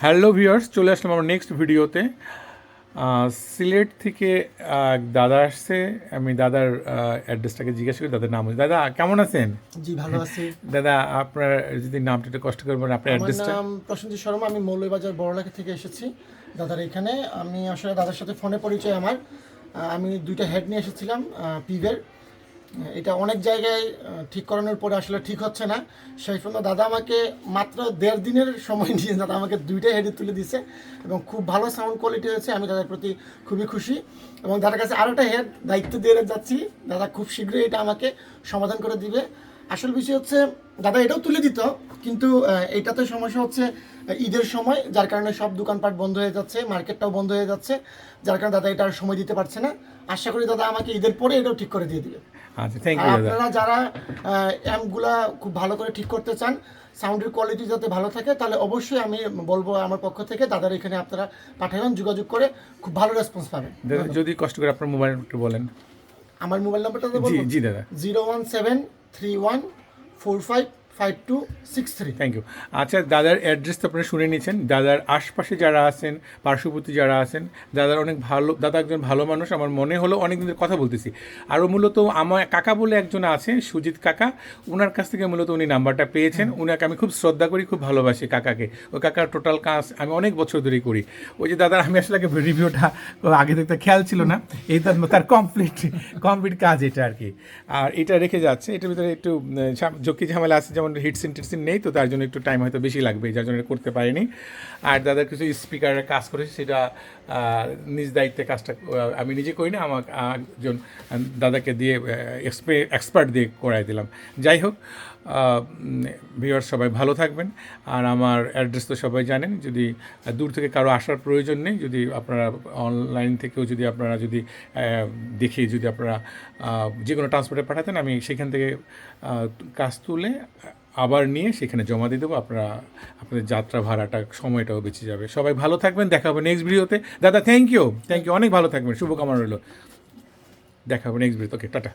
Hello viewers, চলে আসলাম আমার next ভিডিওতে। সিলেট থেকে এক দাদা আসছে। আমি দাদার অ্যাড্রেসটাকে জিজ্ঞাসা করি। দাদার নাম দাদা কেমন আছেন? জি, ভালো আছি। দাদা আপনার যদি নামটা একটু কষ্ট করবেন, আপনার আমার অ্যাড্রেসটা। নাম প্রসেনজিৎ শর্মা। আমি মৌলভীবাজার বড়লেখা থেকে এসেছি দাদার এখানে। আমি আসলে দাদার সাথে ফোনে পরিচয় আমার। আমি 2টা হেড নিয়ে এসেছিলাম পিভের। এটা অনেক জায়গায় ঠিক করানোর পরে আসলে ঠিক হচ্ছে না। সেই জন্য দাদা আমাকে মাত্র 1.5 দিনের সময় নিয়ে দাদা আমাকে 2টা হেডে তুলে দিয়েছে এবং খুব ভালো সাউন্ড কোয়ালিটি হয়েছে। আমি দাদার প্রতি খুবই খুশি এবং দাদার কাছে আরও একটা হেড দায়িত্ব দিয়ে যাচ্ছি। দাদা খুব শীঘ্রই এটা আমাকে সমাধান করে দিবে। আসল বিষয় হচ্ছে দাদা এটাও তুলে দিত, কিন্তু এইটাতে সমস্যা হচ্ছে ঈদের সময়, যার কারণে সব দোকানপাট বন্ধ হয়ে যাচ্ছে, মার্কেটটাও বন্ধ হয়ে যাচ্ছে, যার কারণে দাদা এটা আর সময় দিতে পারছে না। আশা করি দাদা আমাকে ঈদের পরে এটাও ঠিক করে দিয়ে দিবে। আচ্ছা, থ্যাংক আর ইউ দাদা। আপনারা যারা অ্যাম্পগুলা খুব ভালো করে ঠিক করতে চান, সাউন্ডের কোয়ালিটি যাতে ভালো থাকে, তাহলে অবশ্যই আমি বলবো আমার পক্ষ থেকে দাদার এখানে আপনারা পাঠাবেন, যোগাযোগ করে খুব ভালো রেসপন্স পাবেন। দাদা যদি কষ্ট করে আপনার মোবাইল একটু বলেন। আমার মোবাইল নাম্বারটা জি বলবো, জি দাদা। 01731455263। Thank you. আচ্ছা, দাদার অ্যাড্রেস তো আপনারা শুনে নিয়েছেন। দাদার আশপাশে যারা আছেন, পার্শ্ববর্তী যারা আছেন, দাদার অনেক ভালো, দাদা একজন ভালো মানুষ। আমার মনে হলো অনেক দিনের কথা বলতেছি। আরও মূলত আমার কাকা বলে একজন আছে, সুজিত কাকা। ওনার কাছ থেকে মূলত উনি নাম্বারটা পেয়েছেন। ওনাকে আমি খুব শ্রদ্ধা করি, খুব ভালোবাসি কাকাকে। ওই কাকার টোটাল কাজ আমি অনেক বছর ধরেই করি। ওই যে দাদার, আমি আসলে রিভিউটা আগে থেকে খেয়াল ছিল না, এই তার কমপ্লিট কাজ এটা আর কি। আর এটা রেখে যাচ্ছে, এটার ভিতরে একটু ঝক্কি ঝামেলা আছে, যেমন হিটসিন টিটসিন নেই, তো তার জন্য একটু টাইম হয়তো বেশি লাগবে, যার জন্য এটা করতে পারিনি। আর দাদার কিছু স্পিকারের কাজ করেছে, সেটা নিজ দায়িত্বে কাজটা আমি নিজে করি না, আমার একজন দাদাকে দিয়ে এক্সপার্ট দিয়ে করাই দিলাম। যাই হোক, ভিউয়ার্স সবাই ভালো থাকবেন। আর আমার অ্যাড্রেস তো সবাই জানেন। যদি দূর থেকে কারো আসার প্রয়োজন নেই, যদি আপনারা অনলাইন থেকেও যদি আপনারা যদি দেখে যদি আপনারা যে কোনো ট্রান্সপোর্টে পাঠাতেন, আমি সেখান থেকে কাজ তুলে আবার নিয়ে সেখানে জমা দিয়ে দেবো। আপনাদের যাত্রা ভাড়াটা, সময়টাও বেঁচে যাবে। সবাই ভালো থাকবেন, দেখা হবে নেক্সট ভিডিওতে। দাদা থ্যাংক ইউ, অনেক ভালো থাকবেন, শুভকামনা রইল। দেখা হবে নেক্সট ভিডিওতে। ওকে, টাটা।